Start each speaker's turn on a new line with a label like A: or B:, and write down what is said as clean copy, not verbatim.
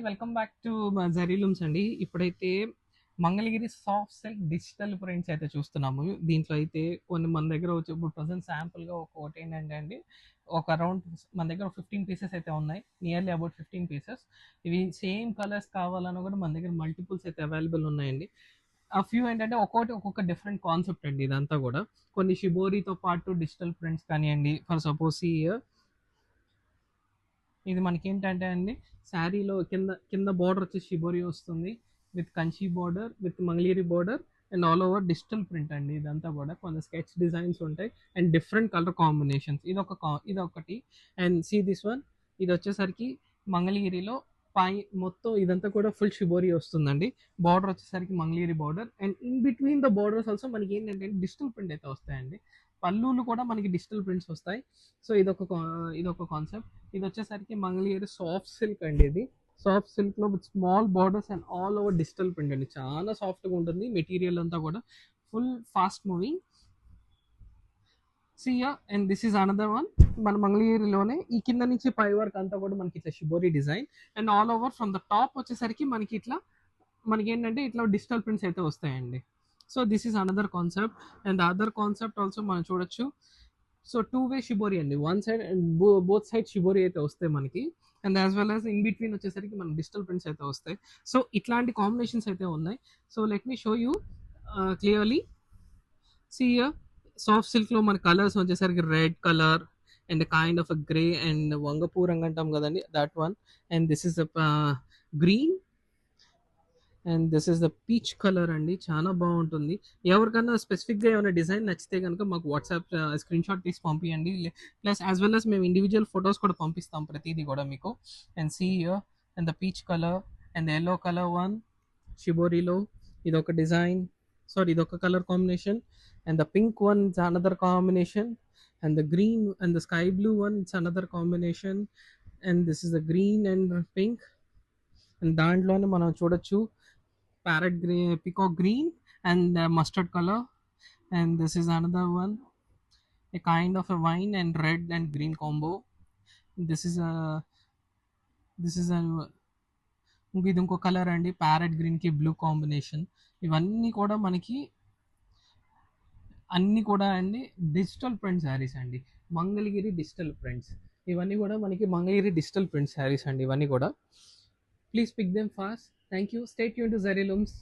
A: Welcome back to జరీలూమ్స్ అండి. ఇప్పుడైతే Mangalagiri soft silk digital prints అయితే చూస్తున్నాము. దీంట్లో అయితే కొన్ని మన దగ్గర వచ్చి ఇప్పుడు ప్రెజెంట్ శాంపుల్‌గా ఒకటి ఏంటంటే అండి, ఒక అరౌండ్ మన దగ్గర 15 పీసెస్ అయితే ఉన్నాయి. Nearly about 15 pieces. ఇవి సేమ్ కలర్స్ కావాలన్నా కూడా మన దగ్గర మల్టిపుల్స్ అయితే అవైలబుల్ ఉన్నాయండి. ఆ ఫ్యూ ఏంటంటే ఒక్కొక్కటి ఒక్కొక్క డిఫరెంట్ కాన్సెప్ట్ అండి ఇదంతా కూడా. కొన్ని షిబోరితో పాటు డిజిటల్ ప్రింట్స్ కానియండి, ఫర్ సపోజ్ ఇది మనకేంటంటే అండి, శారీలో కింద కింద బార్డర్ వచ్చేసి షిబోరి వస్తుంది with Kanchi border with Mangalagiri border and all over digital print అండి. ఇదంతా కూడా కొన్ని స్కెచ్ డిజైన్స్ ఉంటాయి అండ్ డిఫరెంట్ కలర్ కాంబినేషన్స్. ఇదొకటి. And see this one. ఇది వచ్చేసరికి మంగళగిరిలో పై మొత్తం ఇదంతా కూడా ఫుల్ షిబోరి వస్తుందండి. బార్డర్ వచ్చేసరికి Mangalagiri border and in between the borders also మనకి ఏంటంటే డిజిటల్ ప్రింట్ అయితే వస్తాయండి. పళ్ళులు కూడా మనకి డిజిటల్ ప్రింట్స్ వస్తాయి. సో ఇదొక కాన్సెప్ట్. ఇది వచ్చేసరికి మంగళగిరి సాఫ్ట్ సిల్క్ అండి. ఇది సాఫ్ట్ సిల్క్ లో with small borders and all over digital print అండి. చాలా సాఫ్ట్ గా ఉంటుంది మెటీరియల్ అంతా కూడా. Full fast moving. సియా and this is another one. మన మంగళగిరిలోనే ఈ కింద నుంచి పై వరకు అంతా కూడా మనకి ఇట్లా shibori design and all over from the top వచ్చేసరికి మనకి ఇట్లా మనకి ఏంటంటే ఇట్లా డిజిటల్ ప్రింట్స్ అయితే వస్తాయండి. So this is another concept. And the other concept also మనం చూడొచ్చు. సో టూ వే షిబోరి అండి. One side and both side shibori అయితే వస్తాయి మనకి. And as well as in between వచ్చేసరికి మనకి డిజిటల్ ప్రింట్స్ అయితే వస్తాయి. సో ఇట్లాంటి కాంబినేషన్స్ అయితే ఉన్నాయి. So let me show you clearly. See soft silk లో మన కలర్స్ వచ్చేసరికి red colour and kind of uh grey and వంగపూరంగా అంటాం కదండి, that one. And this is green and this is the peach colour అండి. చాలా బాగుంటుంది. ఎవరికన్నా స్పెసిఫిక్గా ఏమైనా డిజైన్ నచ్చితే కనుక మాకు వాట్సాప్ స్క్రీన్ షాట్ తీసి పంపించండి. ప్లస్ యాజ్ వెల్ as మేము ఇండివిజువల్ ఫొటోస్ కూడా పంపిస్తాం ప్రతిదీ కూడా మీకు. And see here and the peach colour and the yellow colour one షిబోరిలో ఇదొక డిజైన్. సారీ, ఇదొక colour combination. And the pink one it's another combination. And the green and the sky blue one it's another combination. And this is the green and pink. And దాంట్లోనే మనం చూడొచ్చు parrot green, peacock green, and mustard color. And this is another one, a kind of a wine and red and green combo. This is a this is a ఇది ఇంకో colour అండి, parrot green కి blue combination. ఇవన్నీ కూడా మనకి అన్ని కూడా అండి డిజిటల్ ప్రింట్ శారీస్ అండి. Mangalagiri digital prints. ఇవన్నీ కూడా మనకి మంగళగిరి డిజిటల్ ప్రింట్ శారీస్ అండి. ఇవన్నీ కూడా please pick them fast. Thank you. Stay tune to జరీలూమ్స్.